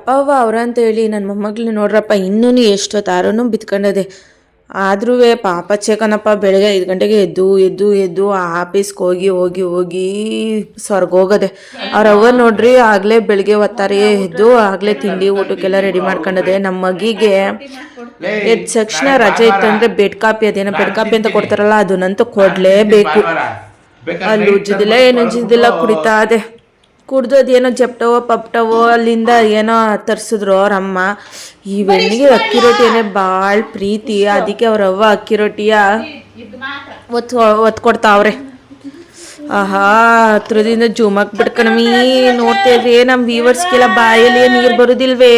ಅಪ್ಪ ಅವ್ವ ಅವ್ರಂತ ಹೇಳಿ ನನ್ನ ಮೊಮ್ಮಗ್ಳು ನೋಡ್ರಪ್ಪ ಇನ್ನೂ ಎಷ್ಟೊತ್ತಾರೂ ಬಿತ್ಕೊಂಡದೆ. ಆದ್ರೂ ಪಾಪ ಚೇಕನಪ್ಪ ಬೆಳಗ್ಗೆ 5 ಗಂಟೆಗೆ ಎದ್ದು ಆಫೀಸ್ಗೆ ಹೋಗಿ ಸ್ವರ್ಗೋಗದೆ. ಅವ್ರವ್ವ ನೋಡ್ರಿ ಆಗಲೇ ಬೆಳಗ್ಗೆ ಹೊತ್ತಾರೆ ಎದ್ದು ಆಗಲೇ ತಿಂಡಿ ಊಟಕ್ಕೆಲ್ಲ ರೆಡಿ ಮಾಡ್ಕೊಂಡದೆ. ನಮ್ಮ ಮಗಿಗೆ ಎದ್ದ ತಕ್ಷಣ ರಜೆ ಇತ್ತಂದ್ರೆ ಬೆಡ್ ಕಾಪಿ, ಅದೇನೋ ಬೆಡ್ ಕಾಪಿ ಅಂತ ಕೊಡ್ತಾರಲ್ಲ ಅದನ್ನಂತೂ ಕೊಡಲೇಬೇಕು. ಅಲ್ಲಿ ಉಜ್ಜದಿಲ್ಲ ಏನು ಉಜ್ಜದಿಲ್ಲ ಕುಡಿತಾ ಅದೇ. ಕುಡ್ದು ಅದೇನೋ ಜಪ್ಟವೋ ಪಪ್ಟವೋ ಅಲ್ಲಿಂದ ಏನೋ ತರಿಸಿದ್ರು ಅವ್ರಮ್ಮ. ಈ ಬೆಣ್ಣಿಗೆ ಅಕ್ಕಿ ರೊಟ್ಟಿನೇ ಭಾಳ ಪ್ರೀತಿ, ಅದಕ್ಕೆ ಅವ್ರವ್ವ ಅಕ್ಕಿ ರೊಟ್ಟಿಯ ಒತ್ಕೊಡ್ತಾವ್ರೆ. ಆಹಾ ಹತ್ರದಿಂದ ಜೂಮಕ್ ಬಿಡ್ಕಣಮಿ ನೋಡ್ತೇವ್ರಿ. ನಮ್ಮ ವ್ಯೂವರ್ಸ್ಗೆಲ್ಲ ಬಾಯಲ್ಲಿ ನೀರು ಬರುದಿಲ್ವೇ?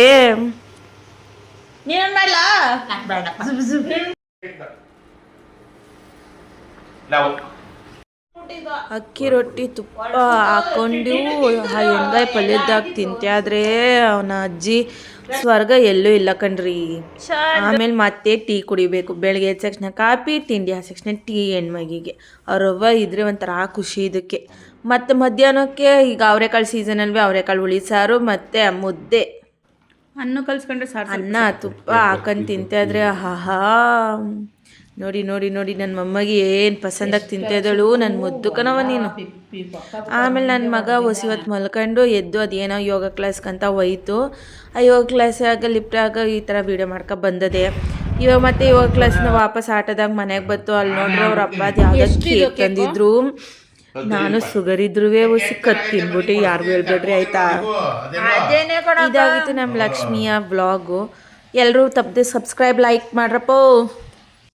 ಅಕ್ಕಿ ರೊಟ್ಟಿ ತುಪ್ಪ ಹಾಕೊಂಡು ಹೆಂಗಾಯಿ ಪಲ್ಯದಾಗ ತಿಂತಾದ್ರೆ ಅವನ ಅಜ್ಜಿ ಸ್ವರ್ಗ ಎಲ್ಲೂ ಇಲ್ಲ ಕಣ್ರಿ. ಆಮೇಲೆ ಮತ್ತೆ ಟೀ ಕುಡಿಬೇಕು. ಬೆಳಗ್ಗೆ ಎದ್ದ ತಕ್ಷಣ ಕಾಪಿ, ತಿಂಡಿ ಆದ ತಕ್ಷಣ ಟೀ ಹೆಣ್ಮಗಿಗೆ. ಅವ್ರವ್ವ ಇದ್ರೆ ಒಂಥರ ಖುಷಿ ಇದಕ್ಕೆ. ಮತ್ತು ಮಧ್ಯಾಹ್ನಕ್ಕೆ ಈಗ ಅವರೆಕಾಳು ಸೀಸನಲ್ವೇ ಅವರೆಕಾಳು ಹುಳಿ ಸಾರು ಮತ್ತು ಮುದ್ದೆ, ಅನ್ನ ಕಲ್ಸ್ಕೊಂಡ್ರೆ ಸಾರು, ಅನ್ನ ತುಪ್ಪ ಹಾಕೊಂಡು ತಿಂತಾಯಿದ್ರೆ ಆಹಾ. ನೋಡಿ ನನ್ನ ಮೊಮ್ಮಗೆ ಏನು ಪಸಂದಾಗಿ ತಿಂತಾಯಿದ್ದಳು ನನ್ನ ಮುದ್ದು ಕಣವ ನೀನು. ಆಮೇಲೆ ನನ್ನ ಮಗ ಹೊತ್ತು ಮಲ್ಕೊಂಡು ಎದ್ದು ಅದೇನೋ ಯೋಗ ಕ್ಲಾಸ್ಗಂತ ಹೋಯ್ತು. ಆ ಯೋಗ ಕ್ಲಾಸಾಗ ಲಿಫ್ಟಾಗ ಈ ಥರ ವೀಡಿಯೋ ಮಾಡ್ಕೊ ಬಂದದೆ. ಇವಾಗ ಮತ್ತೆ ಯೋಗ ಕ್ಲಾಸ್ನ ವಾಪಸ್ ಆಟೋದಾಗ ಮನೆಗೆ ಬಂತು. ಅಲ್ಲಿ ನೋಡ್ರೆ ಅವ್ರ ಅಪ್ಪ ಅದು ಯಾವುದೋ ಕೇಕ್ ತಂದಿದ್ರು. ನಾನು ಶುಗರ್ ಇದ್ರೂ ಕತ್ ತಿನ್ಬಿಟ್ಟು ಯಾರಿಗೂ ಹೇಳ್ಬೇಡ್ರಿ ಆಯಿತಾ. ಇದಾಗಿತ್ತು ನಮ್ಮ ಲಕ್ಷ್ಮಿಯ ವ್ಲಾಗು. ಎಲ್ಲರೂ ತಪ್ಪದೆ ಸಬ್ಸ್ಕ್ರೈಬ್ ಲೈಕ್ ಮಾಡ್ರಪ್ಪ.